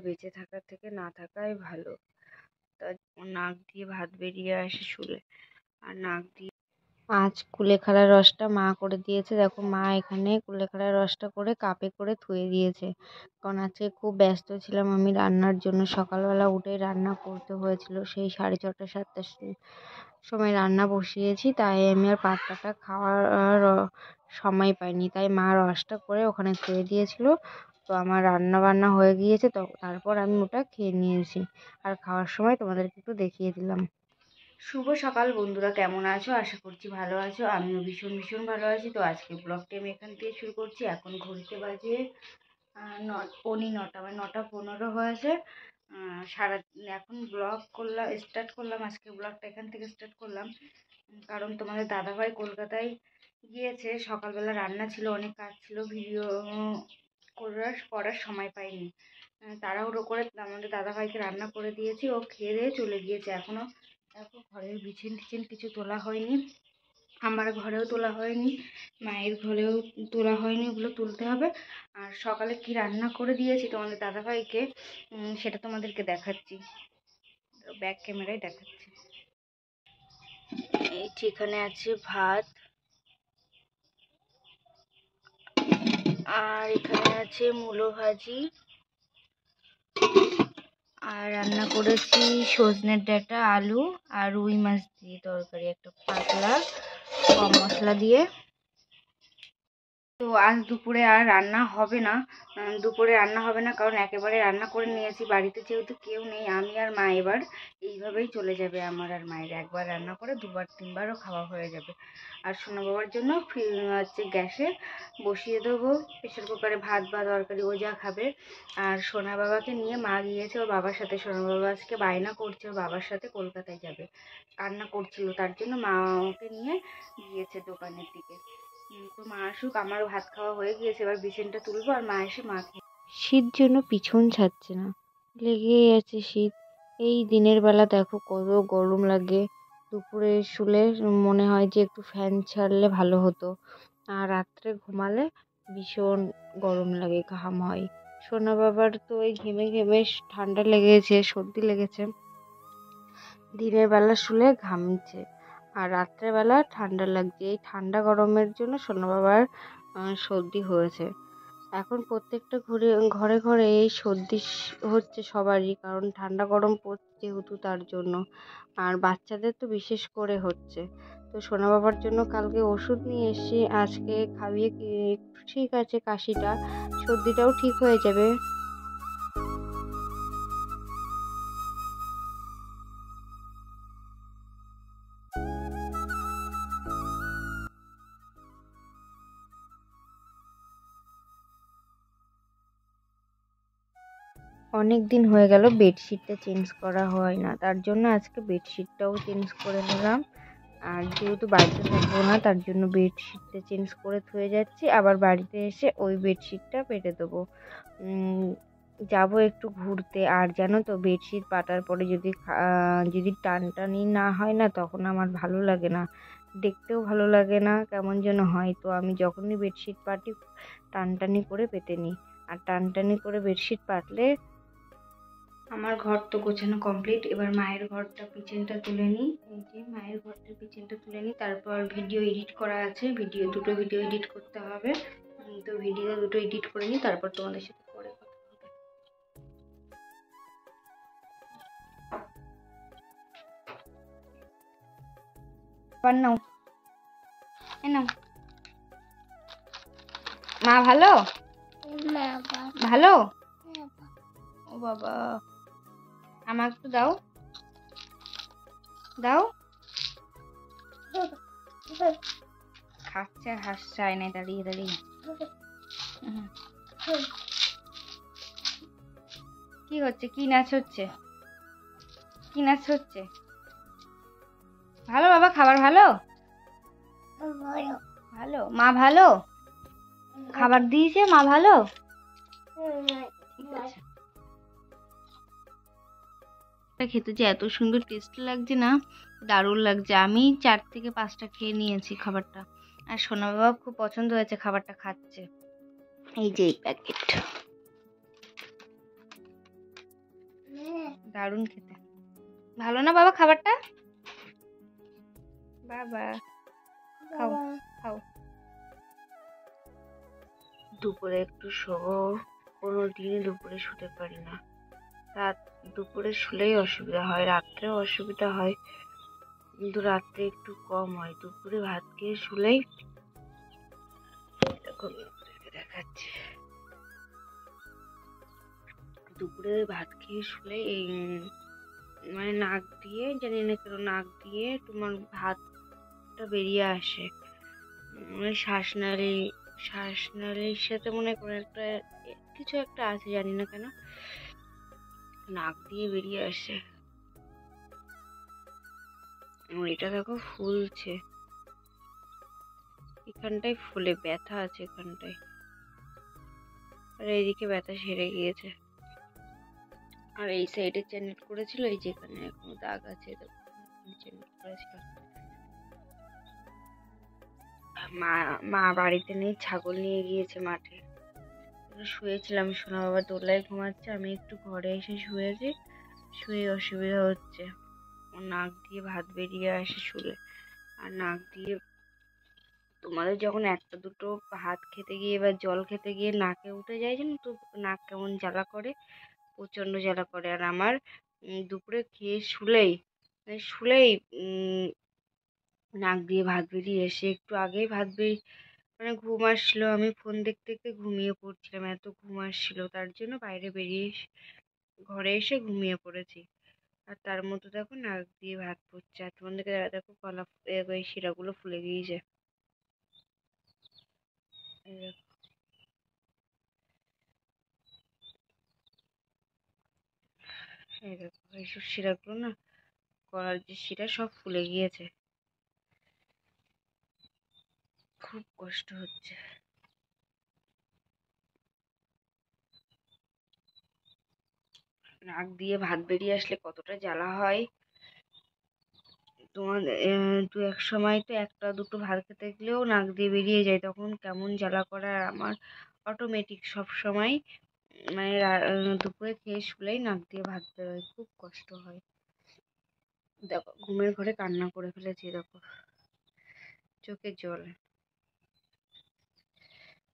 বেঁচে থাকার থেকে না থাকাই ভালো। তার নাক দিয়ে ভাত বেরিয়ে আসে শুলে, আর নাক দিয়ে আজ কুলেখাড়ার রসটা মা করে দিয়েছে। দেখো মা এখানে কুলেখাড়ার রসটা করে কাপে করে ধুয়ে দিয়েছে, কারণ আজকে খুব ব্যস্ত ছিলাম আমি রান্নার জন্য। সকালবেলা উঠে রান্না করতে হয়েছিল, সেই 6:30 7টার সময় রান্না বসিয়েছি, তাই আমি আর পাত্তাটা খাওয়ার সময় পাইনি। তাই মা রসটা করে ওখানে ধুয়ে দিয়েছিল। তো আমার রান্না বান্না হয়ে গিয়েছে, তো তারপর আমি ওটা খেয়ে নিয়েছি, আর খাওয়ার সময় তোমাদেরকে একটু দেখিয়ে দিলাম। শুভ সকাল বন্ধুরা, কেমন আছো? আশা করছি ভালো আছো। আমিও ভীষণ ভীষণ ভালো আছি। তো আজকে ব্লগটি আমি এখান থেকে শুরু করছি। এখন ঘড়িতে বাজে 9:15, মানে 9:15 হয়েছে। সারা এখন ব্লগ করলাম, স্টার্ট করলাম, আজকে ব্লগটা এখান থেকে স্টার্ট করলাম, কারণ তোমাদের দাদাভাই কলকাতায় গিয়েছে। সকালবেলা রান্না ছিল, অনেক কাজ ছিল, ভিডিও করার সময় পাইনি। তাড়াহুড়ো করে আমাদের দাদাভাইকে রান্না করে দিয়েছি, ও খেয়ে দিয়ে চলে গিয়েছে। এখনও দেখো ঘরের বিছান টিছান কিছু তোলা হয়নি, আমার ঘরেও তোলা হয়নি, মায়ের ঘরেও তোলা হয়নি, ওগুলো তুলতে হবে। আর সকালে কি রান্না করে দিয়েছি তোমাদের দাদাভাইকে সেটা তোমাদেরকে দেখাচ্ছি, ব্যাক ক্যামেরায় দেখাচ্ছি। এই এখানে আছে ভাত, আর এখানে আছে মূলো ভাজি, আর রান্না করেছি সজনের ডাঁটা, আলু আর রুই মাছ দিয়ে তরকারি, একটা পাতলা কম মশলা দিয়ে। তো আজ দুপুরে আর রান্না হবে না, কারণ একেবারে রান্না করে নিয়েছি। বাড়িতে যেহেতু কেউ নেই, আমি আর মা এবার এইভাবেই চলে যাবে। আমার আর মায়ের একবার রান্না করে 2বার 3বারও খাওয়া হয়ে যাবে। আর সোনা বাবার জন্য হচ্ছে গ্যাসে বসিয়ে দেবো, প্রেশার কুকারে ভাত বা তরকারি, ও যা খাবে। আর সোনা বাবাকে নিয়ে মা গিয়েছে ওর বাবার সাথে। সোনা বাবা আজকে বায়না করছে ওর বাবার সাথে কলকাতায় যাবে, কান্না করছিল, তার জন্য মা ওকে নিয়ে গিয়েছে দোকানের দিকে। তো মা আসুক, আমারও ভাত খাওয়া হয়ে গিয়েছে, এবার বিছানটা তুলবো আর মা এসে মা খেয়ে। শীত জন্য পিছন ছাড়ছে না, লেগেই আছে শীত। এই দিনের বেলা দেখো কত গরম লাগে, দুপুরে শুলে মনে হয় যে একটু ফ্যান ছাড়লে ভালো হতো, আর রাত্রে ঘুমালে ভীষণ গরম লাগে, ঘাম হয়। সোনা বাবার তো ওই ঘেমে ঘেমে ঠান্ডা লেগেছে, সর্দি লেগেছে। দিনের বেলা শুলে ঘামছে, আর রাত্রেবেলা ঠান্ডা লাগছে। এই ঠান্ডা গরমের জন্য সোনা বাবার সর্দি হয়েছে। এখন প্রত্যেকটা ঘরে ঘরে এই সর্দি হচ্ছে সবারই, কারণ ঠান্ডা গরম পড়ছে যেহেতু তার জন্য, আর বাচ্চাদের তো বিশেষ করে হচ্ছে। তো সোনা বাবার জন্য কালকে ওষুধ নিয়ে এসেছি, আজকে খাইয়ে ঠিক আছে, কাশিটা সর্দিটাও ঠিক হয়ে যাবে। অনেক দিন হয়ে গেল বেডশিটটা চেঞ্জ করা হয় না, তার জন্য আজকে বেডশিটটাও চেঞ্জ করে নিলাম। আর যেহেতু বাড়িতে থাকবো না, তার জন্য বেডশিটটা চেঞ্জ করে থুয়ে যাচ্ছি, আবার বাড়িতে এসে ওই বেডশিটটা পেতে দেবো। যাবো একটু ঘুরতে। আর জানো তো, বেডশিট পাতার পরে যদি টানটানি না হয় না, তখন আমার ভালো লাগে না, দেখতেও ভালো লাগে না, কেমন যেন হয়। তো আমি যখনই বেডশিট পাতি টানটানি করে পেতে নিই, আর টানটানি করে বেডশিট পাতলে। আমার ঘর তো গোছানো কমপ্লিট, এবার মায়ের ঘরটা পিছনটা তুলে নিই। এই যে মায়ের ঘরটা পিছনটা তুলে নিই, তারপর ভিডিও এডিট করা আছে, দুটো ভিডিও এডিট করতে হবে। তো ভিডিও দুটো এডিট করে নিই, তারপর তোমাদের সাথে পরে কথা হবে। নাও নাও। মা ভালো? ভালো? ও বাবা, আমাকে একটু দাও দাও। খাচ্ছে আর হাসছে আয়নায় দাঁড়িয়ে দাঁড়িয়ে। কি হচ্ছে? কি নাচ হচ্ছে? কি নাচ হচ্ছে? ভালো বাবা, খাবার ভালো? ভালো? মা ভালো? খাবার দিয়েছে মা ভালো? ঠিক আছে। খেতে যে এত সুন্দর টেস্ট লাগছে না, দারুণ লাগছে। আমি 4 থেকে 5টা খেয়ে নিয়েছি খাবারটা, আর সোনা বাবা খুব পছন্দ হয়েছে, খাবারটা খাচ্ছে। এই যে এই প্যাকেট। দারুণ খেতে। ভালো না বাবা খাবারটা? বাবা খাও খাও। দুপুরে একটু শোবো, কোনো দিনই দুপুরে শুতে পারি না। দুপুরে শুলেই অসুবিধা হয়, রাত্রেও অসুবিধা হয়, কিন্তু রাত্রে একটু কম হয়। দুপুরে ভাত খেয়ে শুলেই দেখাচ্ছি, দুপুরে ভাত খেয়ে শুলে এই মানে নাক দিয়ে, জানি না কেন নাক দিয়ে তোমার ভাতটা বেরিয়ে আসে, মানে শ্বাসনালীর সাথে মনে করে একটা কিছু একটা আছে, জানি না কেন নাক দিয়ে বেরিয়ে আসে। এটা দেখো ফুলছে, এখানটায় ফুলে ব্যথা আছে এখানটায়, আর এইদিকে ব্যথা সেরে গিয়েছে। আর এই সাইডে চ্যানেট করেছিল, এই যেখানে এখনো দাগ আছে চ্যানেট করেছিল। মা বাড়িতে নেই, ছাগল নিয়ে গিয়েছে মাঠে। শুয়েছিলাম, সোনা বাবা দোলায় ঘুমাচ্ছে, আমি একটু ঘরে এসে শুয়েছি। শুয়ে অসুবিধা হচ্ছে, ও নাক দিয়ে ভাত বেরিয়ে আসে শুলে। আর নাক দিয়ে তোমাদের যখন একটা দুটো ভাত খেতে গিয়ে বা জল খেতে গিয়ে নাকে উঠে যায়, জানো তো নাক কেমন জ্বালা করে, প্রচন্ড জ্বালা করে। আর আমার দুপুরে খেয়ে শুলেই নাক দিয়ে ভাত বেরিয়ে এসে, একটু আগেই ভাত বেরিয়ে মানে ঘুম আসছিল, আমি ফোন দেখতে দেখতে ঘুমিয়ে পড়ছিলাম, এত ঘুম আসছিল, তার জন্য বাইরে বেরিয়ে ঘরে এসে ঘুমিয়ে পড়েছি। আর তার মধ্যে দেখো নাক দিয়ে ভাত পড়ছে, আর তোমাদেরকে দেখো গলা এই শিরাগুলো ফুলে গিয়েছে। এই দেখো এইসব শিরাগুলো না, গলার যে শিরা সব ফুলে গিয়েছে, খুব কষ্ট হচ্ছে। নাক দিয়ে ভাত বেরিয়ে আসলে কতটা জ্বালা হয় তোমার। দু এক সময় তো একটা দুটো ভাত খেতে গেলেও নাক দিয়ে বেরিয়ে যায়, তখন কেমন জ্বালা করে। আর আমার অটোমেটিক সব সময় মানে দুপুরে খেয়ে শুলেই নাক দিয়ে ভাত বেরোয়, খুব কষ্ট হয়। দেখো ঘুমের ঘরে কান্না করে ফেলেছি, দেখো চোখে জল।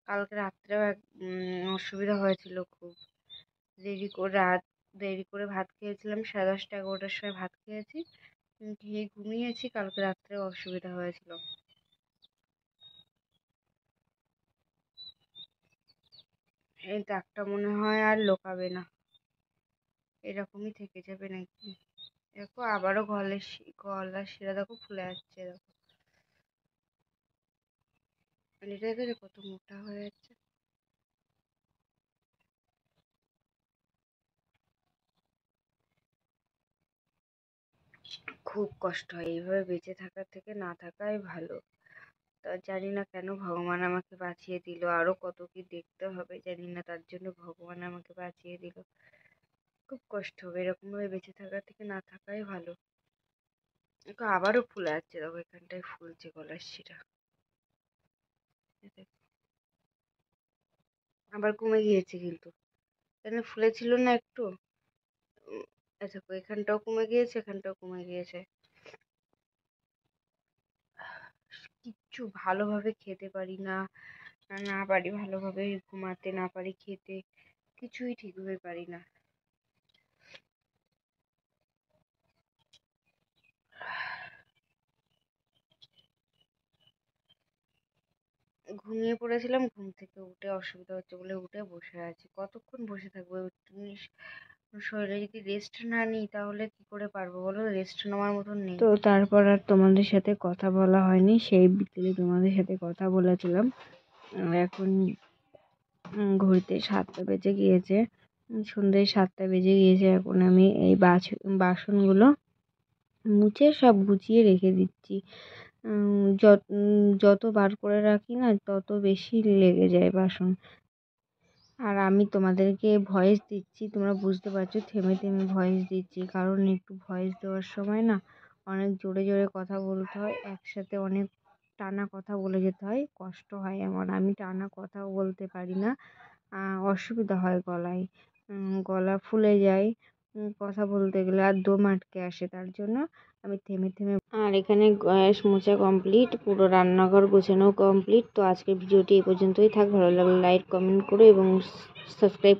কালকে রাত্রেও অসুবিধা হয়েছিল খুব, দেরি করে ভাত খেয়েছিলাম, 10:30 11টার সময় ভাত খেয়েছি, খেয়ে ঘুমিয়েছি, কালকে রাত্রে অসুবিধা হয়েছিল। এই দাগটা মনে হয় আর লোকাবে না, এরকমই থেকে যাবে নাকি। দেখো আবারও গলার শিরা দেখো ফুলে যাচ্ছে, দেখো এটা দেখো কত মোটা হয়ে যাচ্ছে। খুব কষ্ট হয়, এইভাবে বেঁচে থাকার থেকে না থাকাই ভালো। তা জানি না কেন ভগবান আমাকে বাঁচিয়ে দিল, আরো কত কি দেখতে হবে জানি না, তার জন্য ভগবান আমাকে বাঁচিয়ে দিল। খুব কষ্ট হবে, এরকম ভাবে বেঁচে থাকার থেকে না থাকাই ভালো। দেখো আবারও ফুলে যাচ্ছে, দেখো এখানটায় ফুলছে গলার শিরা, আবার কমে গিয়েছে কিন্তু, এখানে ফুলেছিল না একটু, দেখো এখানটাও কমে গিয়েছে, এখানটাও কমে গিয়েছে। কিচ্ছু ভালোভাবে খেতে পারি না, না পারি ভালোভাবে ঘুমাতে, না পারি খেতে, কিছুই ঠিকভাবে পারি না। ঘুমিয়ে পড়েছিলাম, ঘুম থেকে উঠে অসুবিধা হচ্ছে বলে উঠে বসে আছি, কতক্ষণ বসে থাকবো। শরীরে যদি রেস্ট না নিই তাহলে কি করে পারবো বলো, রেস্ট নেওয়ার মতন নেই। তো তারপর আর তোমাদের সাথে কথা বলা হয়নি, সেই বিকেলে তোমাদের সাথে কথা বলেছিলাম। এখন ঘড়িতে 7টা বেজে গিয়েছে, সন্ধ্যে 7টা বেজে গিয়েছে। এখন আমি এই বাসনগুলো মুছে সব গুছিয়ে রেখে দিচ্ছি। যত বার করে রাখি না তত বেশি লেগে যায় বাসন। আর আমি তোমাদেরকে ভয়েস দিচ্ছি, তোমরা বুঝতে পারছো থেমে থেমে ভয়েস দিচ্ছি, কারণ একটু ভয়েস দেওয়ার সময় না অনেক জোরে জোরে কথা বলতে হয়, একসাথে অনেক টানা কথা বলে যেতে হয়, কষ্ট হয় আমার, আমি টানা কথাও বলতে পারি না, অসুবিধা হয় গলায়, গলা ফুলে যায়, কথা বলতে গেলে আর দম আটকে আসে, তার জন্য আমি থেমে থেমে। আর এখানে গ্যাস মোছা কমপ্লিট, পুরো রান্নাঘর গোছানো কমপ্লিট। তো আজকের ভিডিওটি এই পর্যন্তই থাক। ভালো লাগলে লাইক কমেন্ট করো এবং সাবস্ক্রাইব